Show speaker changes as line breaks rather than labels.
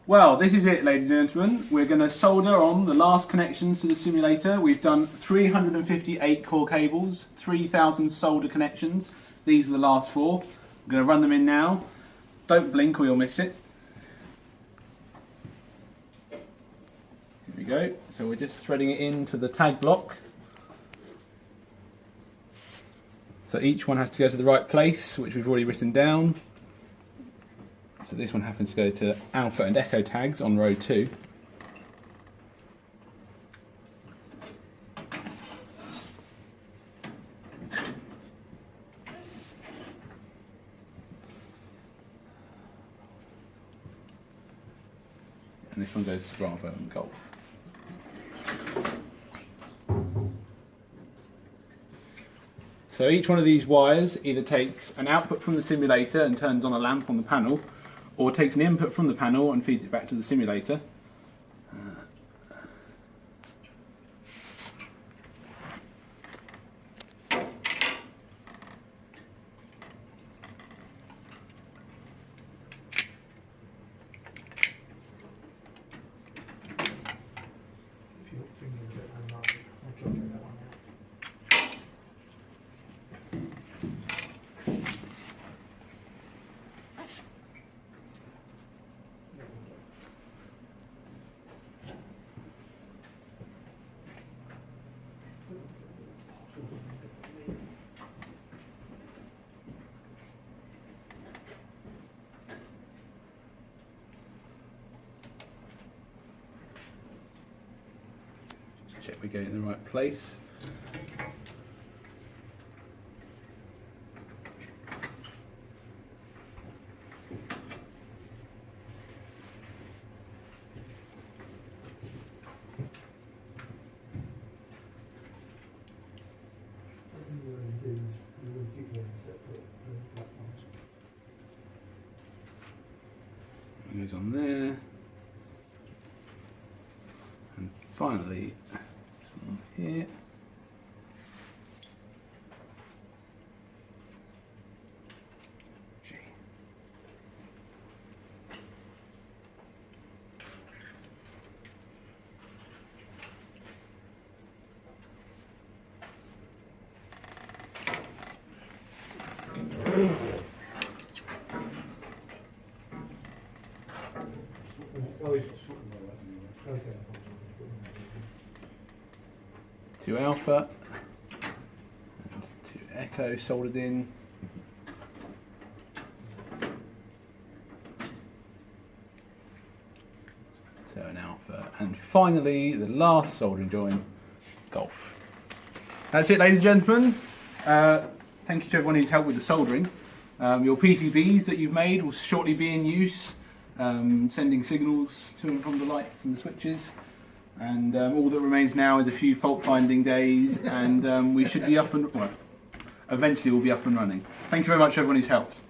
Well, this is it, ladies and gentlemen. We're going to solder on the last connections to the simulator. We've done 358 core cables, 3,000 solder connections. These are the last four. I'm going to run them in now. Don't blink or you'll miss it. Here we go. So we're just threading it into the tag block. So each one has to go to the right place, which we've already written down. So this one happens to go to alpha and echo tags on row 2. And this one goes to Bravo and Golf. So each one of these wires either takes an output from the simulator and turns on a lamp on the panel, or takes an input from the panel and feeds it back to the simulator. Check we get it in the right place. It goes on there. And finally, here. G. To alpha and to echo soldered in. So an alpha, and finally the last soldering join, Golf. That's it, ladies and gentlemen. Thank you to everyone who's helped with the soldering. Your PCBs that you've made will shortly be in use, sending signals to and from the lights and the switches. And all that remains now is a few fault finding days, and we should be up and, well, eventually we'll be up and running. Thank you very much everyone who's helped.